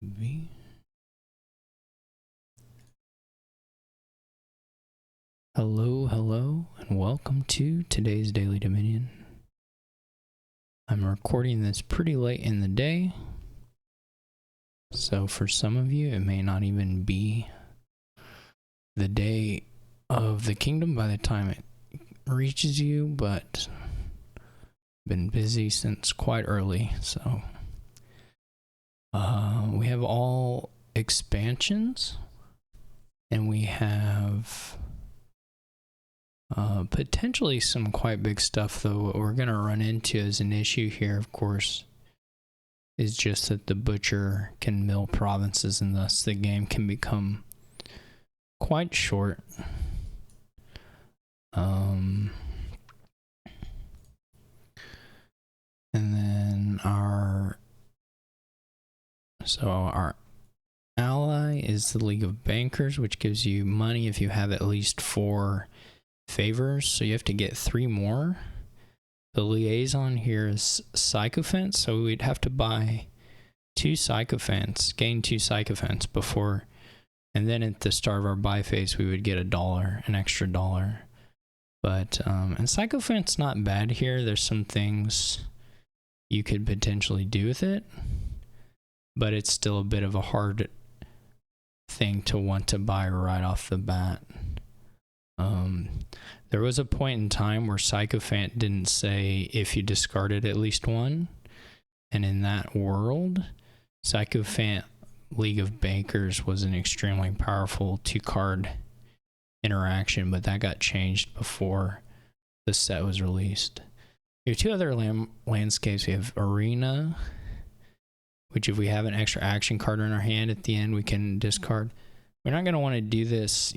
V. Hello, and welcome to today's Daily Dominion. I'm recording this pretty late in the day, so for some of you, it may not even be the day of the kingdom by the time it reaches you, but been busy since quite early, so we have all expansions, and we have potentially some quite big stuff, though. What we're going to run into as an issue here, of course, is just that the butcher can mill provinces, and thus the game can become quite short. And then our ally is the League of Bankers, which gives you money if you have at least 4 favors, so you have to get 3 more. The liaison here is Sycophant, so we'd have to buy 2 Sycophants, gain 2 Sycophants before, and then at the start of our buy phase we would get an extra $1. But and Sycophant's not bad here. There's some things you could potentially do with it, but it's still a bit of a hard thing to want to buy right off the bat. There was a point in time where Sycophant didn't say if you discarded at least 1, and in that world, Sycophant League of Bankers was an extremely powerful 2-card interaction, but that got changed before the set was released. We have 2 other landscapes. We have Arena, which if we have an extra action card in our hand at the end, we can discard. We're not going to want to do this,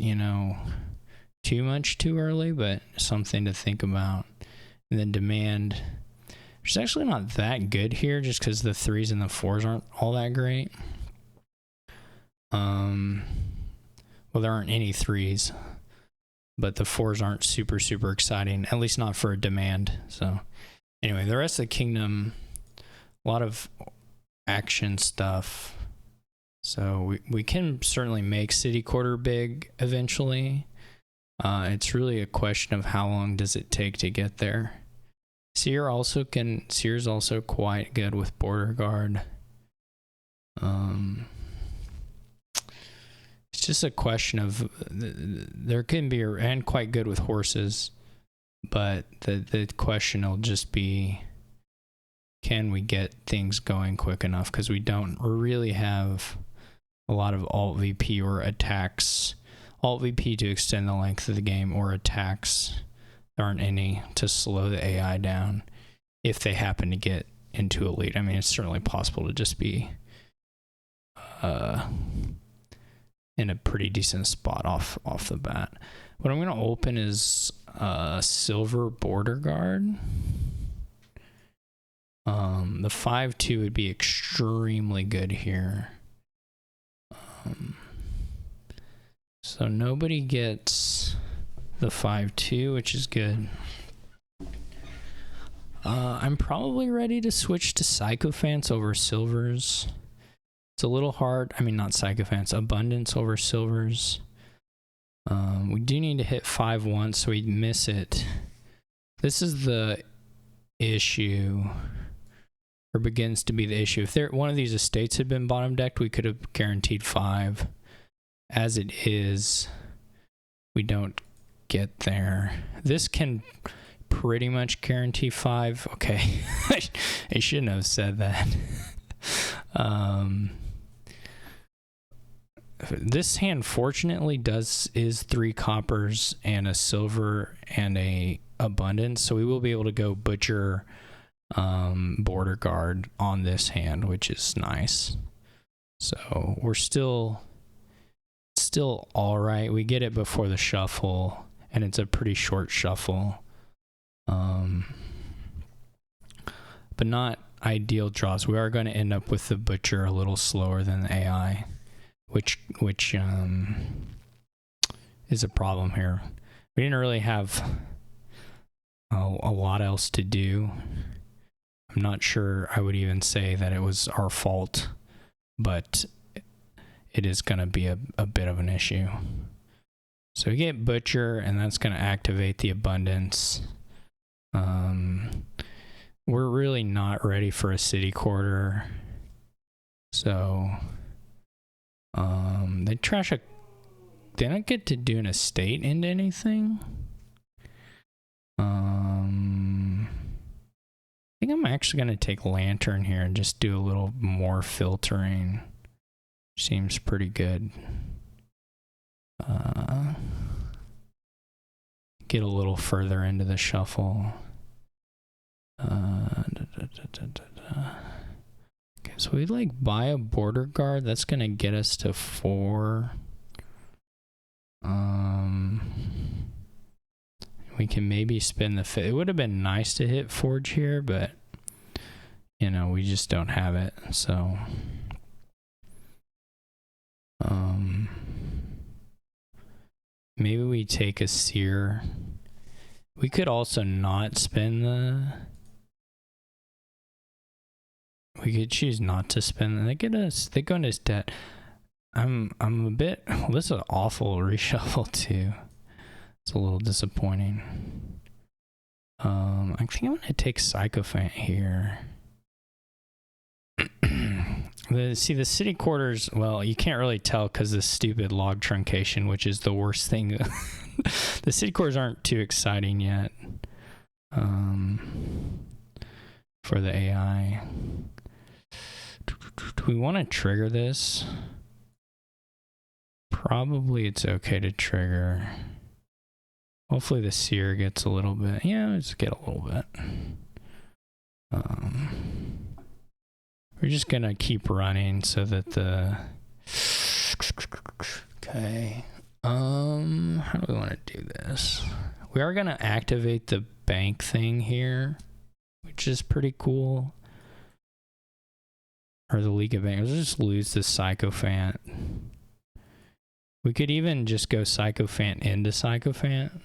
too much too early, but something to think about. And then Demand, which is actually not that good here, just because the 3s and the 4s aren't all that great. Well, there aren't any 3s, but the 4s aren't super exciting, at least not for a Demand. So anyway, the rest of the kingdom, a lot of action stuff. So we can certainly make City Quarter big eventually. It's really a question of how long does it take to get there. Seer's also quite good with Border Guard. It's just a question of there can be, and quite good with horses, but the question will just be, can we get things going quick enough? Because we don't really have a lot of alt VP or attacks. Alt VP to extend the length of the game, or attacks. There aren't any to slow the AI down if they happen to get into elite. I mean, it's certainly possible to just be in a pretty decent spot off the bat. What I'm going to open is Silver Border Guard. The 5/2 would be extremely good here. So nobody gets the 5/2, which is good. I'm probably ready to switch to Sycophants over Silvers. It's a little hard. I mean, not Sycophants, Abundance over Silvers. We do need to hit 5 once, so we'd miss it. This is the issue, or begins to be the issue. If one of these estates had been bottom decked, we could have guaranteed 5. As it is, we don't get there. This can pretty much guarantee 5. Okay, I shouldn't have said that. This hand fortunately is 3 coppers and a silver and a abundance, so we will be able to go butcher Border Guard on this hand, which is nice. So we're still all right. We get it before the shuffle, and it's a pretty short shuffle, but not ideal draws. We are going to end up with the butcher a little slower than the AI, which is a problem here. We didn't really have a lot else to do. I'm not sure I would even say that it was our fault but it is going to be a bit of an issue. So we get Butcher, and that's going to activate the abundance. We're really not ready for a city quarter. So they don't get to do an estate into anything. I think I'm actually going to take Lantern here and just do a little more filtering. Seems pretty good. Get a little further into the shuffle. Okay, so we like buy a border guard. That's going to get us to 4. We can maybe spin the 5th. It would have been nice to hit Forge here, but you know, we just don't have it. So maybe we take a Seer. We could also not spin the... We could choose not to spin. They go into his debt. I'm a bit... Well, this is an awful reshuffle too. It's a little disappointing. I think I'm gonna take Sycophant here. The city quarters, well, you can't really tell because the stupid log truncation, which is the worst thing. The city quarters aren't too exciting yet for the AI. Do we want to trigger this? Probably it's okay to trigger. Hopefully the Seer gets a little bit. Yeah, let's get a little bit. We're just gonna keep running so that the... Okay. How do we want to do this? We are gonna activate the bank thing here, which is pretty cool. Or the League of Banks. Let's just lose the Sycophant. We could even just go Sycophant into Sycophant,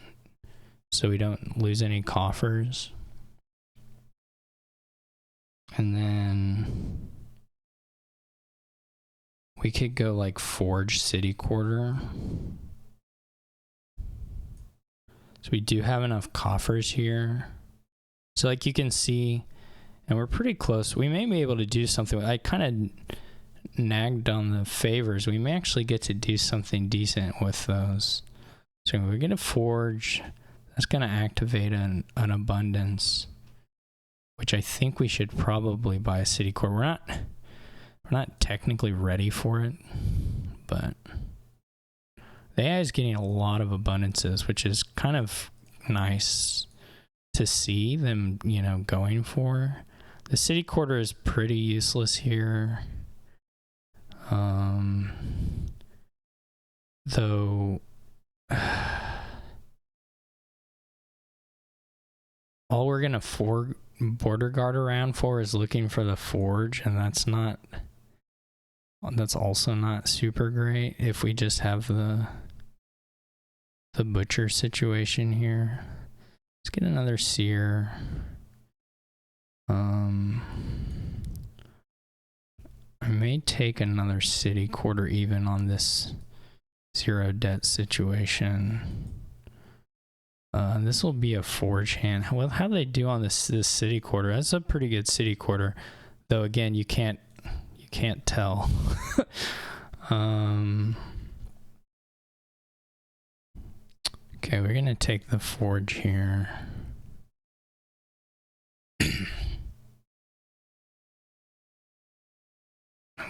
so we don't lose any coffers. And then we could go like Forge City Quarter. So we do have enough coffers here. So like you can see, and we're pretty close. We may be able to do something. I kind of nagged on the favors. We may actually get to do something decent with those. So we're going to Forge. That's going to activate an abundance, which I think we should probably buy a city core. We're not technically ready for it, but the AI is getting a lot of abundances, which is kind of nice to see them, you know, going for. The city quarter is pretty useless here. Though all we're gonna border guard around for is looking for the Forge, and that's also not super great if we just have the Butcher situation here. Let's get another Seer. I may take another city quarter even on this 0 debt situation. This will be a Forge hand. Well, how they do on this city quarter? That's a pretty good city quarter, though. Again, you can't tell. Okay, we're gonna take the Forge here.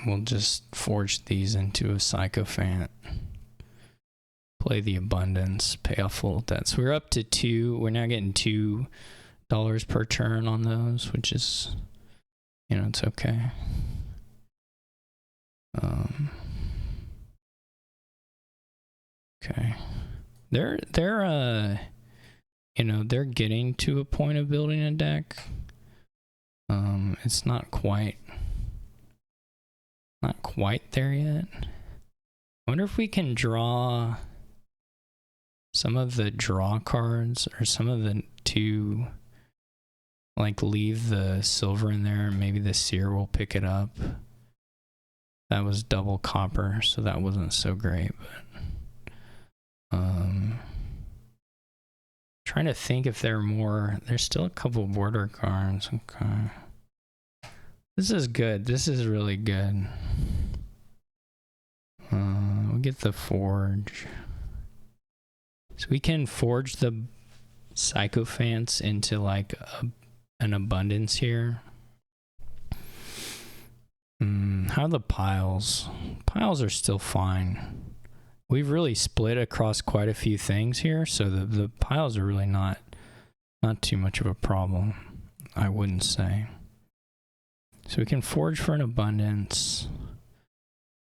We'll just forge these into a Sycophant. Play the abundance, pay off full debt. So we're up to 2. We're now getting $2 per turn on those, which is, you know, it's okay. Okay. They're you know, they're getting to a point of building a deck. It's not quite there yet. I wonder if we can draw some of the draw cards or some of the 2, like leave the silver in there and maybe the Seer will pick it up. That was double copper, so that wasn't so great. But trying to think if there are more. There's still a couple border cards. Okay. This is good. This is really good. We'll get the forge. So we can forge the Sycophants into like an abundance here. How are the piles? Piles are still fine. We've really split across quite a few things here, so the piles are really not too much of a problem, I wouldn't say. So we can forge for an abundance.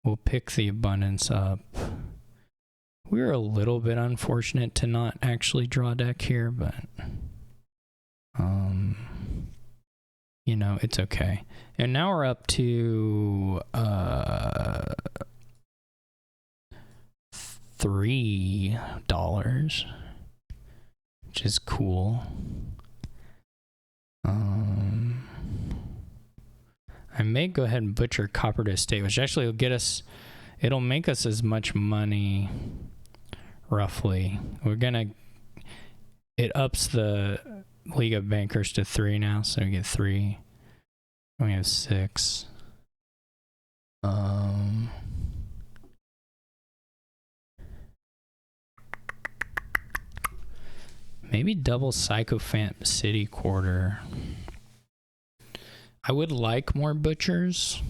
We'll pick the abundance up. We were a little bit unfortunate to not actually draw deck here, but you know, it's okay. And now we're up to $3, which is cool. I may go ahead and butcher copper to estate, which actually will get us, it'll make us as much money roughly. It ups the League of Bankers to 3 now, so we get 3. We have 6. Maybe double Sycophant City Quarter. I would like more butchers.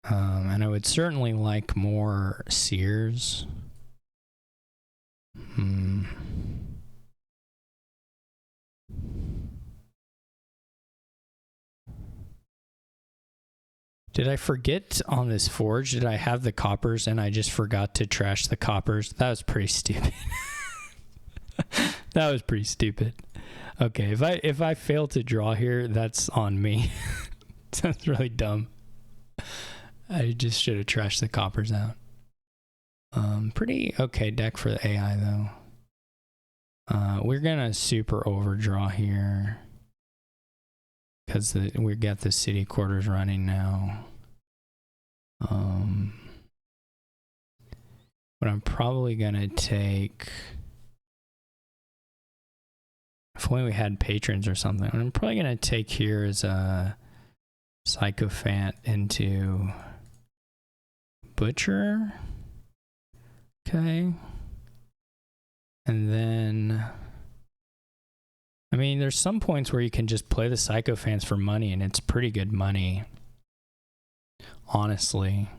And I would certainly like more seers. Did I forget on this forge? Did I have the coppers and I just forgot to trash the coppers? That was pretty stupid. That was pretty stupid. Okay, if I fail to draw here, that's on me. That's really dumb. I just should have trashed the coppers out. Pretty okay deck for the AI though. We're gonna super overdraw here because we got the city quarters running now. What I'm probably gonna take, if only we had patrons or something, what I'm probably gonna take here is a Sycophant into Butcher. Okay. And then, I mean, there's some points where you can just play the Sycophants for money, and it's pretty good money, honestly.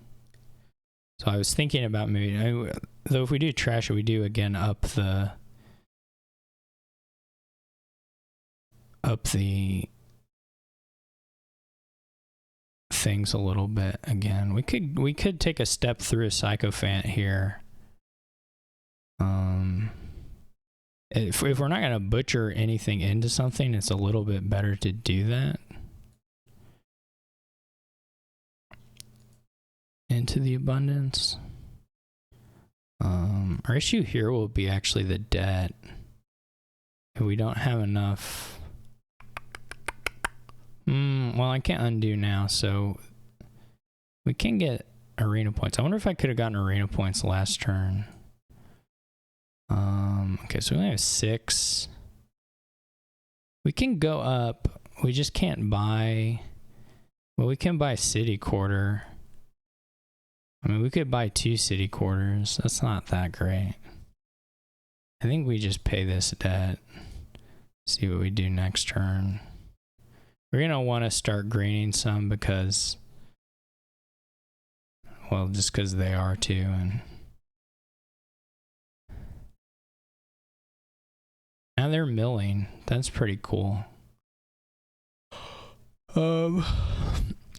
So I was thinking about maybe, though if we do trash it, we do again up the things a little bit again. We could take a step through a Sycophant here. If we're not going to butcher anything into something, it's a little bit better to do that. Into the abundance. Our issue here will be actually the debt. If we don't have enough. Well, I can't undo now, so we can get arena points. I wonder if I could have gotten arena points last turn. Okay, so we only have 6. We can go up. We just can't buy. Well, we can buy city quarter. I mean, we could buy 2 city quarters. That's not that great. I think we just pay this debt. See what we do next turn. We're going to want to start greening some because, well, just because they are too. And now they're milling. That's pretty cool.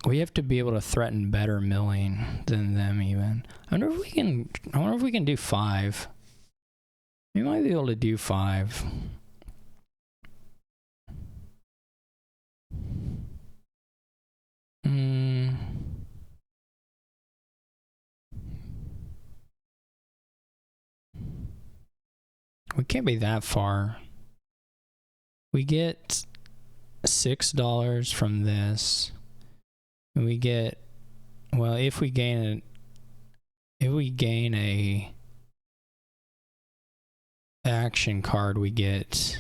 We have to be able to threaten better milling than them even. I wonder if we can do 5. We might be able to do 5. We can't be that far. We get $6 from this. And we get well, if we gain a action card, we get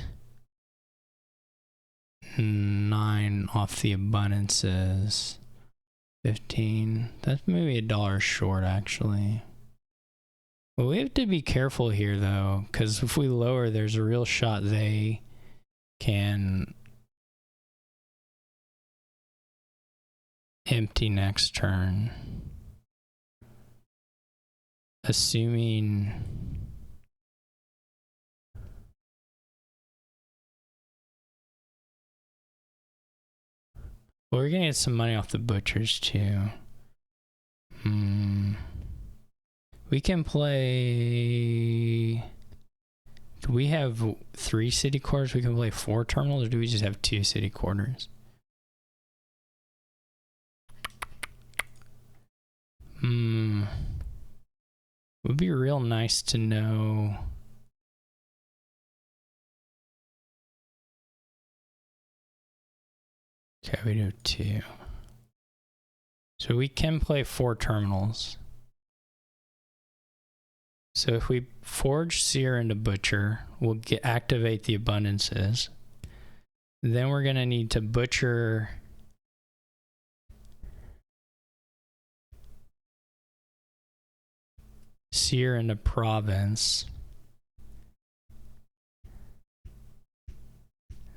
9 off the abundances. 15. That's maybe $1 short, actually. But we have to be careful here, though, because if we lower, there's a real shot they can empty next turn. Assuming... well, we're gonna get some money off the butchers, too. We can play... do we have 3 city quarters? We can play 4 terminals, or do we just have 2 city quarters? It would be real nice to know... okay, we do 2. So we can play 4 terminals. So if we forge Seer into Butcher, we'll activate the abundances. Then we're going to need to Butcher Seer into Province.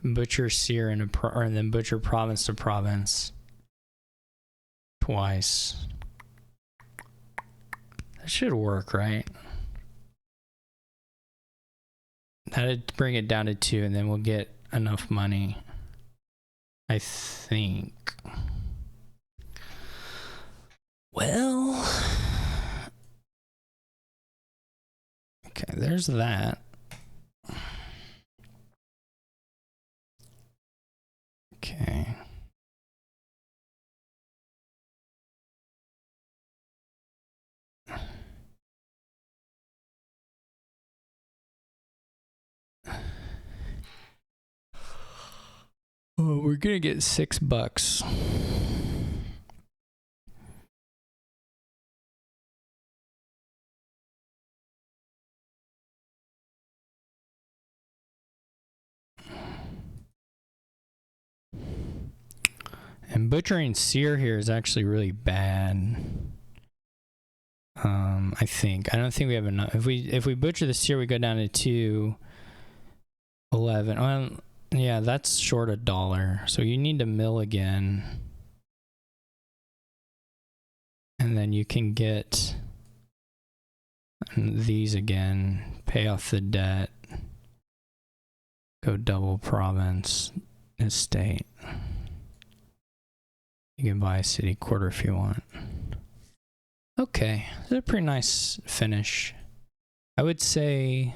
Butcher Seer into and then Butcher Province to Province twice. That should work, right? That'd bring it down to 2, and then we'll get enough money, I think. Well, okay, there's that. Okay. Oh, we're gonna get $6. And butchering Seer here is actually really bad. I think. I don't think we have enough. If we butcher the Seer, we go down to 211. Well, yeah, that's short $1. So you need to mill again. And then you can get these again, pay off the debt, go double province, estate. You can buy a city quarter if you want. Okay, it's a pretty nice finish. I would say,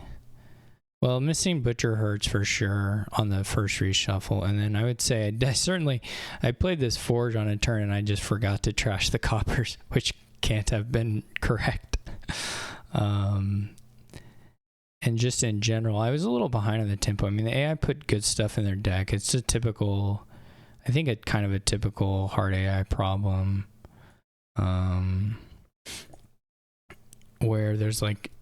well, missing Butcher hurts for sure on the first reshuffle, and then I would say I played this Forge on a turn and I just forgot to trash the coppers, which can't have been correct. And just in general, I was a little behind on the tempo. I mean, the AI put good stuff in their deck. It's a typical, I think it's kind of a typical hard AI problem. Where there's like,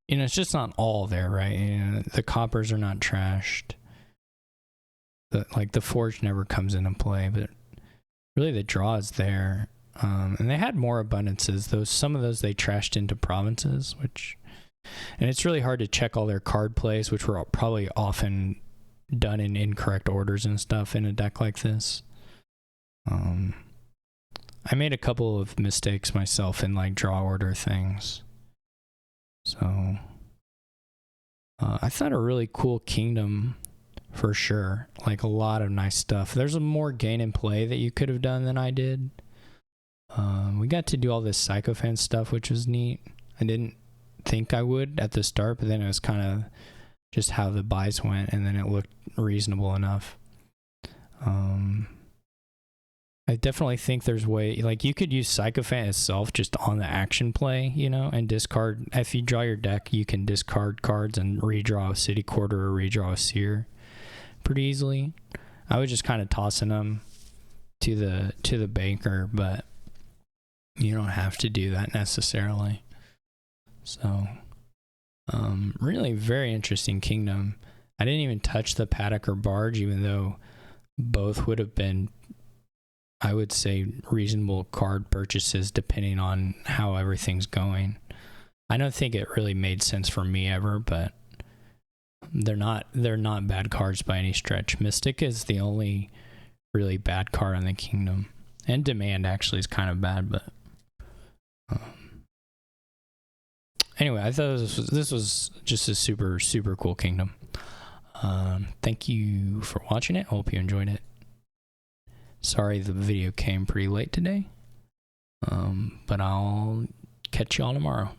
you know, it's just not all there, right? You know, the coppers are not trashed. The Forge never comes into play, but really the draw is there. And they had more abundances. Some of those they trashed into provinces, and it's really hard to check all their card plays, which were probably often done in incorrect orders and stuff in a deck like this. I made a couple of mistakes myself in like draw order things. So I thought a really cool kingdom for sure. Like a lot of nice stuff. There's a more gain in play that you could have done than I did. We got to do all this Sycophant stuff, which was neat. I didn't think I would at the start, but then it was kind of just how the buys went, and then it looked reasonable enough. I definitely think there's like you could use Sycophant itself just on the action play, you know, and discard. If you draw your deck, you can discard cards and redraw a city quarter or redraw a Seer pretty easily. I was just kind of tossing them to the banker, but You don't have to do that necessarily. So, really very interesting kingdom. I didn't even touch the paddock or barge, even though both would have been, I would say, reasonable card purchases depending on how everything's going. I don't think it really made sense for me ever, but they're not bad cards by any stretch. Mystic is the only really bad card on the kingdom, and Demand actually is kind of bad, but anyway, I thought this was just a super, super cool kingdom. Thank you for watching it. Hope you enjoyed it. Sorry the video came pretty late today, but I'll catch you all tomorrow.